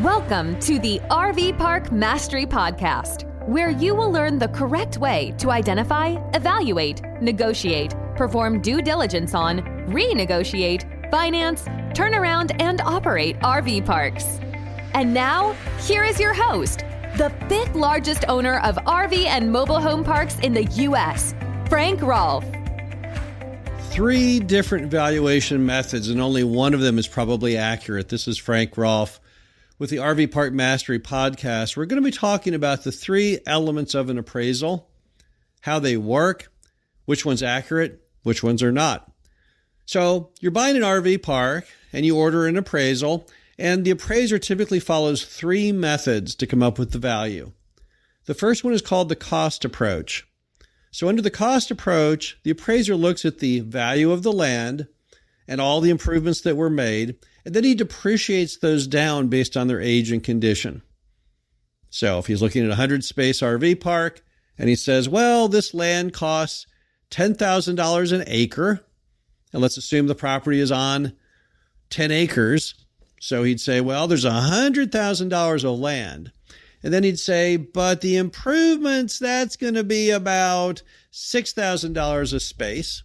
Welcome to the RV Park Mastery Podcast, where you will learn the correct way to identify, evaluate, negotiate, perform due diligence on, renegotiate, finance, turn around, and operate RV parks. And now, here is your host, the fifth largest owner of RV and mobile home parks in the U.S., Frank Rolfe. 3 different valuation methods, and only one of them is probably accurate. This is Frank Rolfe with the RV Park Mastery Podcast. We're going to be talking about the 3 elements of an appraisal, how they work, which one's accurate, which ones are not. So you're buying an RV park and you order an appraisal, and the appraiser typically follows 3 methods to come up with the value. The first one is called the cost approach. So under the cost approach, the appraiser looks at the value of the land and all the improvements that were made, and then he depreciates those down based on their age and condition. So if he's looking at a 100-space RV park and he says, well, this land costs $10,000 an acre, and let's assume the property is on 10 acres. So he'd say, well, there's $100,000 of land. And then he'd say, but the improvements, that's going to be about $6,000 a space.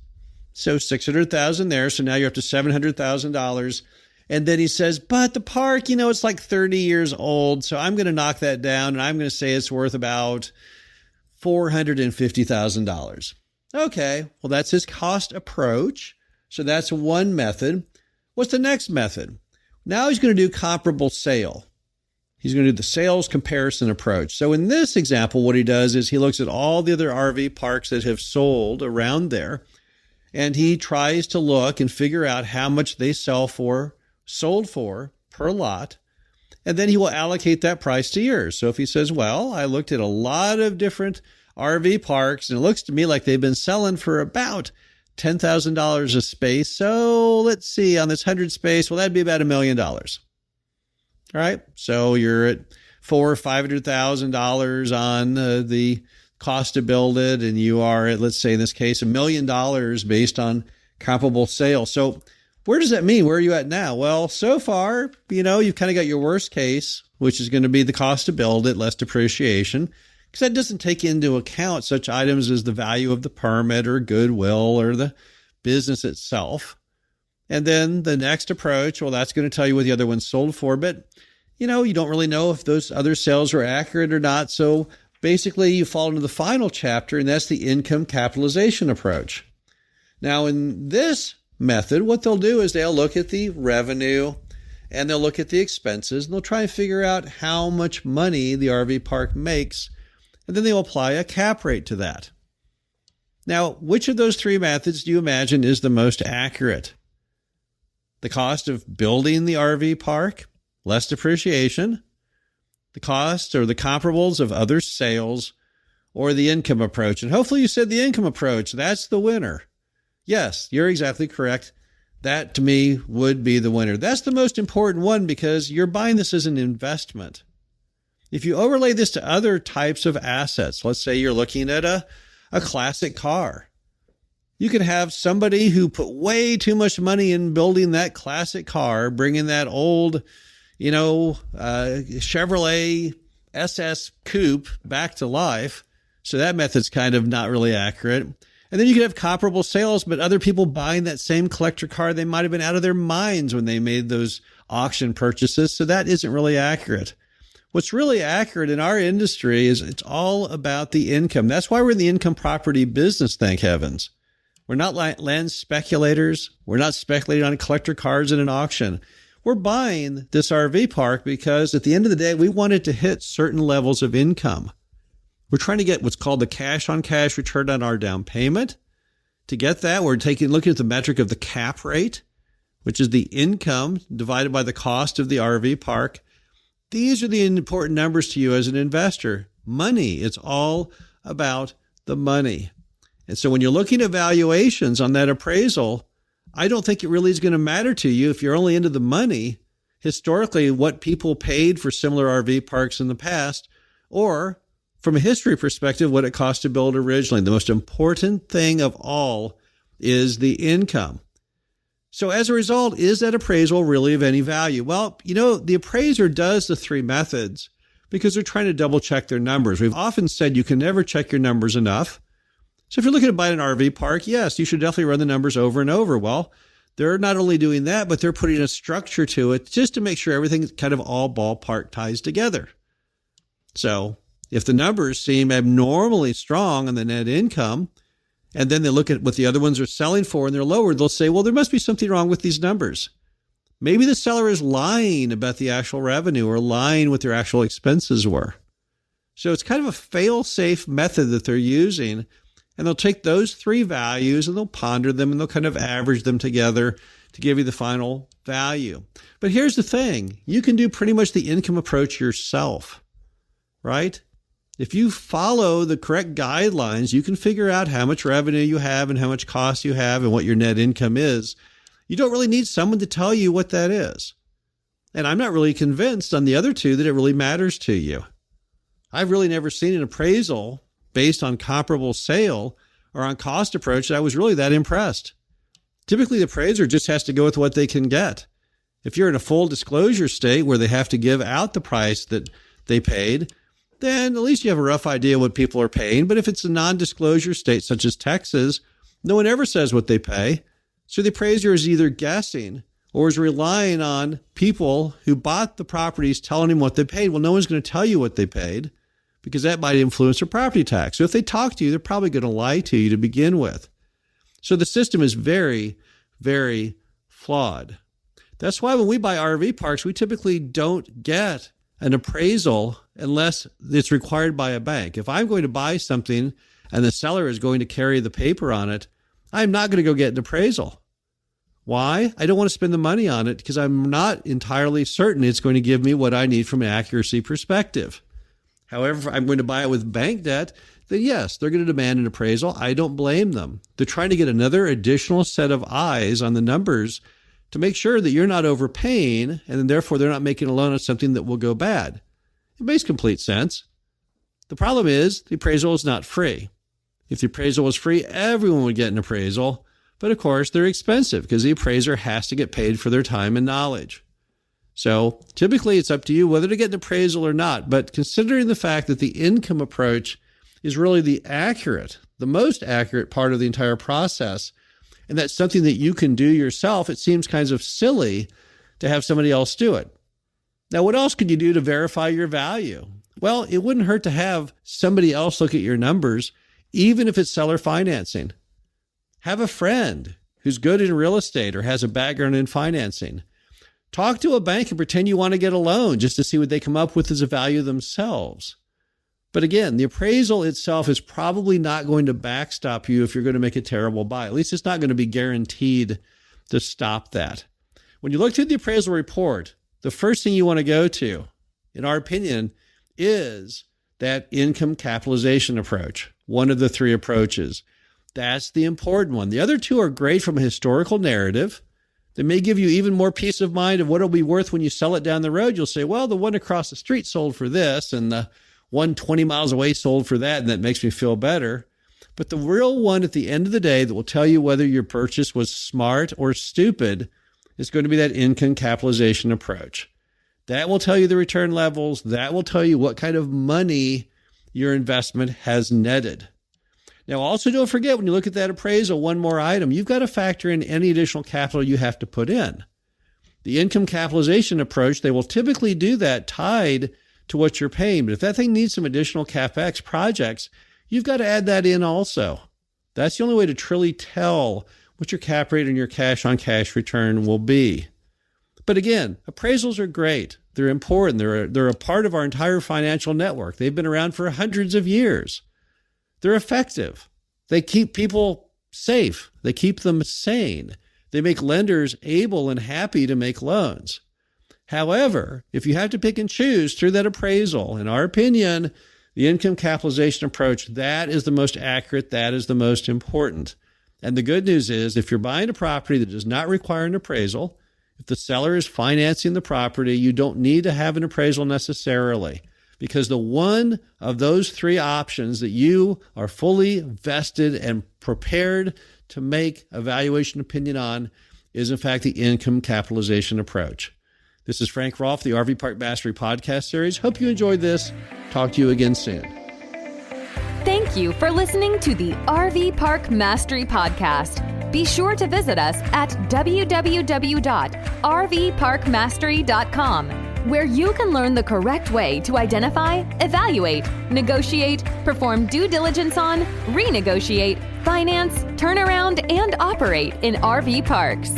So $600,000 there. So now you're up to $700,000. And then he says, but the park, it's like 30 years old. So I'm going to knock that down and I'm going to say it's worth about $450,000. Okay. Well, that's his cost approach. So that's one method. What's the next method? Now he's going to do comparable sale. He's going to do the sales comparison approach. So in this example, what he does is he looks at all the other RV parks that have sold around there, and he tries to look and figure out how much they sold for per lot, and then he will allocate that price to yours. So if he says, well, I looked at a lot of different RV parks, and it looks to me like they've been selling for about $10,000 a space. So let's see, on this 100 space, well, that'd be about $1 million. All right. So you're at $400,000 or $500,000 on the cost to build it. And you are at, let's say in this case, $1 million based on comparable sales. So where does that mean? Where are you at now? Well, so far, you've kind of got your worst case, which is going to be the cost to build it, less depreciation, because that doesn't take into account such items as the value of the permit or goodwill or the business itself. And then the next approach, well, that's going to tell you what the other one sold for, but you don't really know if those other sales are accurate or not. So basically you fall into the final chapter, and that's the income capitalization approach. Now in this method, what they'll do is they'll look at the revenue and they'll look at the expenses, and they'll try and figure out how much money the RV park makes, and then they'll apply a cap rate to that. Now, which of those 3 methods do you imagine is the most accurate? The cost of building the RV park, less depreciation, the cost or the comparables of other sales, or the income approach? And hopefully you said the income approach. That's the winner. Yes, you're exactly correct. That, to me, would be the winner. That's the most important one because you're buying this as an investment. If you overlay this to other types of assets, let's say you're looking at a classic car. You could have somebody who put way too much money in building that classic car, bringing that old, Chevrolet SS Coupe back to life. So that method's kind of not really accurate. And then you could have comparable sales, but other people buying that same collector car, they might have been out of their minds when they made those auction purchases. So that isn't really accurate. What's really accurate in our industry is it's all about the income. That's why we're in the income property business, thank heavens. We're not land speculators. We're not speculating on collector cars in an auction. We're buying this RV park because at the end of the day, we want it to hit certain levels of income. We're trying to get what's called the cash-on-cash return on our down payment. To get that, we're looking at the metric of the cap rate, which is the income divided by the cost of the RV park. These are the important numbers to you as an investor. Money, it's all about the money. And so when you're looking at valuations on that appraisal, I don't think it really is going to matter to you if you're only into the money, historically, what people paid for similar RV parks in the past, or from a history perspective, what it cost to build originally. The most important thing of all is the income. So as a result, is that appraisal really of any value? Well, the appraiser does the three methods because they're trying to double check their numbers. We've often said you can never check your numbers enough. So if you're looking to buy an RV park, yes, you should definitely run the numbers over and over. Well, they're not only doing that, but they're putting a structure to it just to make sure everything kind of all ballpark ties together. So if the numbers seem abnormally strong on the net income, and then they look at what the other ones are selling for and they're lower, they'll say, well, there must be something wrong with these numbers. Maybe the seller is lying about the actual revenue or lying what their actual expenses were. So it's kind of a fail-safe method that they're using. And they'll take those three values and they'll ponder them and they'll kind of average them together to give you the final value. But here's the thing. You can do pretty much the income approach yourself, right? If you follow the correct guidelines, you can figure out how much revenue you have and how much cost you have and what your net income is. You don't really need someone to tell you what that is. And I'm not really convinced on the other two that it really matters to you. I've really never seen an appraisal based on comparable sale or on cost approach that I was really that impressed. Typically, the appraiser just has to go with what they can get. If you're in a full disclosure state where they have to give out the price that they paid, then at least you have a rough idea what people are paying. But if it's a non-disclosure state such as Texas, no one ever says what they pay. So the appraiser is either guessing or is relying on people who bought the properties telling him what they paid. Well, no one's going to tell you what they paid, because that might influence their property tax. So if they talk to you, they're probably going to lie to you to begin with. So the system is very, very flawed. That's why when we buy RV parks, we typically don't get an appraisal unless it's required by a bank. If I'm going to buy something and the seller is going to carry the paper on it, I'm not going to go get an appraisal. Why? I don't want to spend the money on it because I'm not entirely certain it's going to give me what I need from an accuracy perspective. However, if I'm going to buy it with bank debt, then yes, they're going to demand an appraisal. I don't blame them. They're trying to get another additional set of eyes on the numbers to make sure that you're not overpaying, and then therefore they're not making a loan on something that will go bad. It makes complete sense. The problem is the appraisal is not free. If the appraisal was free, everyone would get an appraisal. But of course, they're expensive because the appraiser has to get paid for their time and knowledge. So typically it's up to you whether to get an appraisal or not. But considering the fact that the income approach is really the most accurate part of the entire process, and that's something that you can do yourself, it seems kind of silly to have somebody else do it. Now, what else could you do to verify your value? Well, it wouldn't hurt to have somebody else look at your numbers, even if it's seller financing. Have a friend who's good in real estate or has a background in financing. Talk to a bank and pretend you want to get a loan just to see what they come up with as a value themselves. But again, the appraisal itself is probably not going to backstop you if you're going to make a terrible buy. At least it's not going to be guaranteed to stop that. When you look through the appraisal report, the first thing you want to go to, in our opinion, is that income capitalization approach, one of the three approaches. That's the important one. The other two are great from a historical narrative. They may give you even more peace of mind of what it'll be worth when you sell it down the road. You'll say, well, the one across the street sold for this, and the one 20 miles away sold for that, and that makes me feel better. But the real one at the end of the day that will tell you whether your purchase was smart or stupid is going to be that income capitalization approach. That will tell you the return levels. That will tell you what kind of money your investment has netted. Now, also don't forget, when you look at that appraisal, one more item, you've got to factor in any additional capital you have to put in. The income capitalization approach, they will typically do that tied to what you're paying. But if that thing needs some additional CapEx projects, you've got to add that in also. That's the only way to truly tell what your cap rate and your cash on cash return will be. But again, appraisals are great. They're important. They're a part of our entire financial network. They've been around for hundreds of years. They're effective. They keep people safe. They keep them sane. They make lenders able and happy to make loans. However, if you have to pick and choose through that appraisal, in our opinion, the income capitalization approach, that is the most accurate, that is the most important. And the good news is, if you're buying a property that does not require an appraisal, if the seller is financing the property, you don't need to have an appraisal necessarily, because the one of those three options that you are fully vested and prepared to make a valuation opinion on is, in fact, the income capitalization approach. This is Frank Rolfe, the RV Park Mastery podcast series. Hope you enjoyed this. Talk to you again soon. Thank you for listening to the RV Park Mastery Podcast. Be sure to visit us at www.rvparkmastery.com, where you can learn the correct way to identify, evaluate, negotiate, perform due diligence on, renegotiate, finance, turn around, and operate in RV parks.